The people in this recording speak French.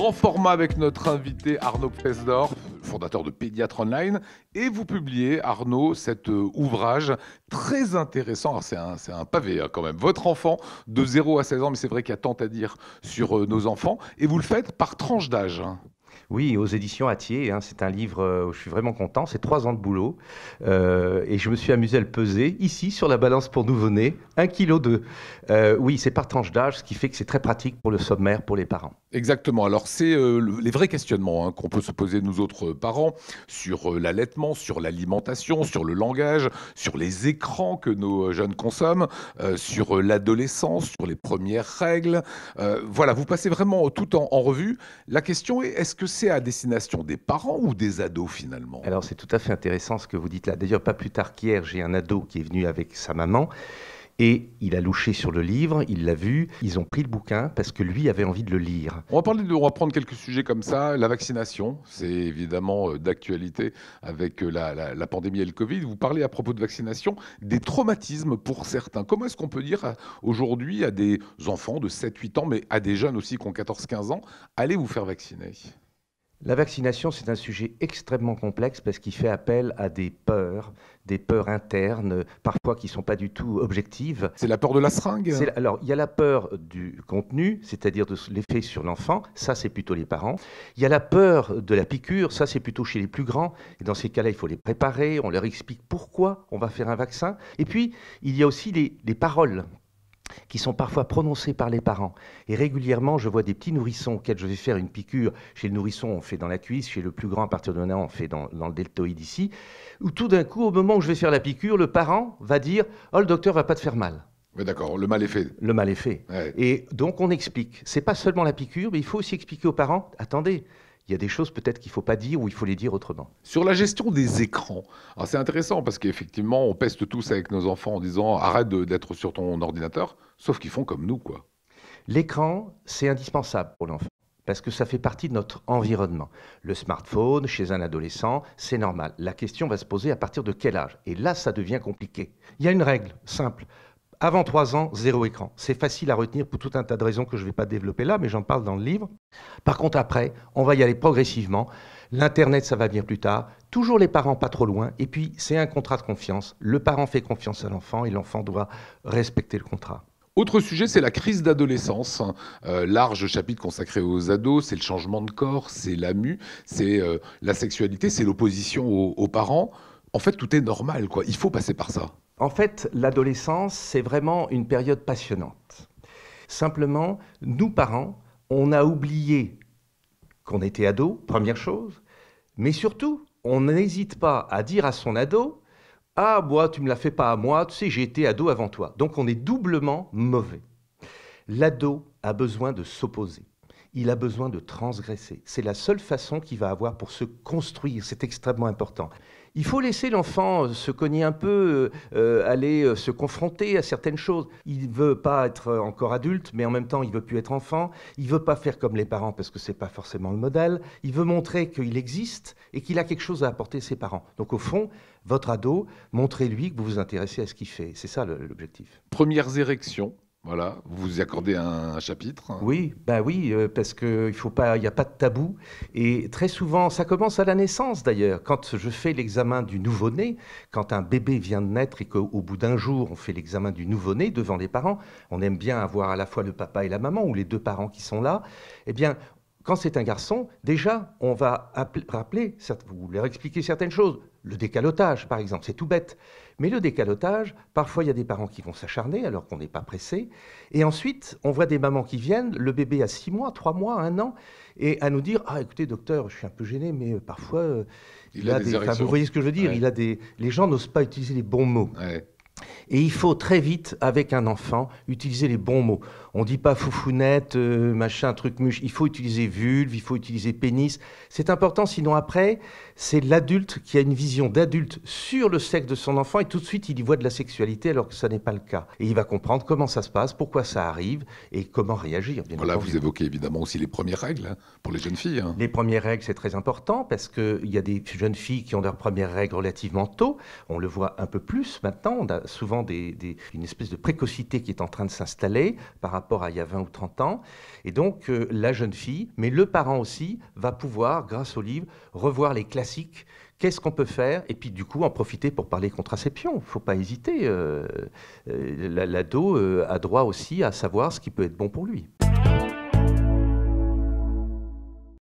Grand format avec notre invité Arnaud Presdorf, fondateur de Pédiatre Online. Et vous publiez, Arnaud, cet ouvrage très intéressant. Alors, c'est un pavé quand même. Votre enfant de 0 à 16 ans, mais c'est vrai qu'il y a tant à dire sur nos enfants. Et vous le faites par tranche d'âge. Oui, aux éditions Hatier, c'est un livre où je suis vraiment content, c'est 3 ans de boulot, et je me suis amusé à le peser, ici, sur la balance pour nouveau-nés, 1,2 kg. Oui, c'est par tranche d'âge, ce qui fait que c'est très pratique pour le sommaire, pour les parents. Exactement. Alors, c'est les vrais questionnements qu'on peut se poser, nous autres parents, sur l'allaitement, sur l'alimentation, sur le langage, sur les écrans que nos jeunes consomment, sur l'adolescence, sur les premières règles. Voilà, vous passez vraiment tout en revue. La question est-ce que c'est à destination des parents ou des ados, finalement? Alors, c'est tout à fait intéressant ce que vous dites là. D'ailleurs, pas plus tard qu'hier, j'ai un ado qui est venu avec sa maman. Et il a louché sur le livre, il l'a vu, ils ont pris le bouquin parce que lui avait envie de le lire. On va prendre quelques sujets comme ça. La vaccination, c'est évidemment d'actualité avec la pandémie et le Covid. Vous parlez à propos de vaccination, des traumatismes pour certains. Comment est-ce qu'on peut dire aujourd'hui à des enfants de 7-8 ans, mais à des jeunes aussi qui ont 14-15 ans, allez vous faire vacciner? La vaccination, c'est un sujet extrêmement complexe parce qu'il fait appel à des peurs internes, parfois qui ne sont pas du tout objectives. C'est la peur de la seringue? Alors, il y a la peur du contenu, c'est-à-dire de l'effet sur l'enfant, ça c'est plutôt les parents. Il y a la peur de la piqûre, ça c'est plutôt chez les plus grands. Et dans ces cas-là, il faut les préparer, on leur explique pourquoi on va faire un vaccin. Et puis, il y a aussi les paroles qui sont parfois prononcées par les parents. Et régulièrement, je vois des petits nourrissons auxquels je vais faire une piqûre. Chez le nourrisson, on fait dans la cuisse. Chez le plus grand, à partir de 1 an, on fait dans le deltoïde ici. Où tout d'un coup, au moment où je vais faire la piqûre, le parent va dire « Oh, le docteur va pas te faire mal ». Oui, d'accord, le mal est fait. Le mal est fait. Ouais. Et donc, on explique. C'est pas seulement la piqûre, mais il faut aussi expliquer aux parents « Attendez, il y a des choses peut-être qu'il ne faut pas dire ou il faut les dire autrement. » Sur la gestion des écrans, alors c'est intéressant parce qu'effectivement, on peste tous avec nos enfants en disant « Arrête d'être sur ton ordinateur », sauf qu'ils font comme nous, quoi. L'écran, c'est indispensable pour l'enfant parce que ça fait partie de notre environnement. Le smartphone, chez un adolescent, c'est normal. La question va se poser à partir de quel âge? Et là, ça devient compliqué. Il y a une règle simple. Avant 3 ans, 0 écran. C'est facile à retenir pour tout un tas de raisons que je ne vais pas développer là, mais j'en parle dans le livre. Par contre, après, on va y aller progressivement. L'Internet, ça va venir plus tard. Toujours les parents pas trop loin. Et puis, c'est un contrat de confiance. Le parent fait confiance à l'enfant et l'enfant doit respecter le contrat. Autre sujet, c'est la crise d'adolescence. Large chapitre consacré aux ados, c'est le changement de corps, c'est la mue, c'est la sexualité, c'est l'opposition aux parents. En fait, tout est normal, quoi. Il faut passer par ça. En fait, l'adolescence, c'est vraiment une période passionnante. Simplement, nous, parents, on a oublié qu'on était ado, première chose, mais surtout, on n'hésite pas à dire à son ado « Ah, moi, tu me la fais pas à moi, tu sais, j'ai été ado avant toi. » Donc, on est doublement mauvais. L'ado a besoin de s'opposer. Il a besoin de transgresser. C'est la seule façon qu'il va avoir pour se construire. C'est extrêmement important. Il faut laisser l'enfant se cogner un peu, aller se confronter à certaines choses. Il ne veut pas être encore adulte, mais en même temps, il ne veut plus être enfant. Il ne veut pas faire comme les parents parce que ce n'est pas forcément le modèle. Il veut montrer qu'il existe et qu'il a quelque chose à apporter à ses parents. Donc au fond, votre ado, montrez-lui que vous vous intéressez à ce qu'il fait. C'est ça l'objectif. Premières érections. Voilà, vous y accordez un chapitre. Oui, parce qu'il n'y a pas de tabou. Et très souvent, ça commence à la naissance d'ailleurs. Quand je fais l'examen du nouveau-né, quand un bébé vient de naître et qu'au bout d'1 jour, on fait l'examen du nouveau-né devant les parents, on aime bien avoir à la fois le papa et la maman, ou les 2 parents qui sont là. Eh bien, quand c'est un garçon, déjà, on va vous leur expliquer certaines choses. Le décalotage, par exemple, c'est tout bête. Mais le décalotage, parfois, il y a des parents qui vont s'acharner alors qu'on n'est pas pressé. Et ensuite, on voit des mamans qui viennent, le bébé a 6 mois, 3 mois, 1 an, et à nous dire « Ah, écoutez, docteur, je suis un peu gêné, mais parfois, il a des... » Vous voyez ce que je veux dire? Ouais. Les gens n'osent pas utiliser les bons mots. Ouais. Et il faut très vite, avec un enfant, utiliser les bons mots. On ne dit pas foufounette, machin, truc muche. Il faut utiliser vulve, il faut utiliser pénis. C'est important, sinon après, c'est l'adulte qui a une vision d'adulte sur le sexe de son enfant et tout de suite, il y voit de la sexualité alors que ça n'est pas le cas. Et il va comprendre comment ça se passe, pourquoi ça arrive et comment réagir. Voilà, vous évoquez évidemment aussi les premières règles pour les jeunes filles. Les premières règles, c'est très important parce qu'il y a des jeunes filles qui ont leurs premières règles relativement tôt. On le voit un peu plus maintenant. On a souvent souvent une espèce de précocité qui est en train de s'installer par rapport à il y a 20 ou 30 ans. Et donc, la jeune fille, mais le parent aussi, va pouvoir, grâce au livre, revoir les classiques. Qu'est-ce qu'on peut faire? Et puis, du coup, en profiter pour parler contraception. Il ne faut pas hésiter. L'ado a droit aussi à savoir ce qui peut être bon pour lui.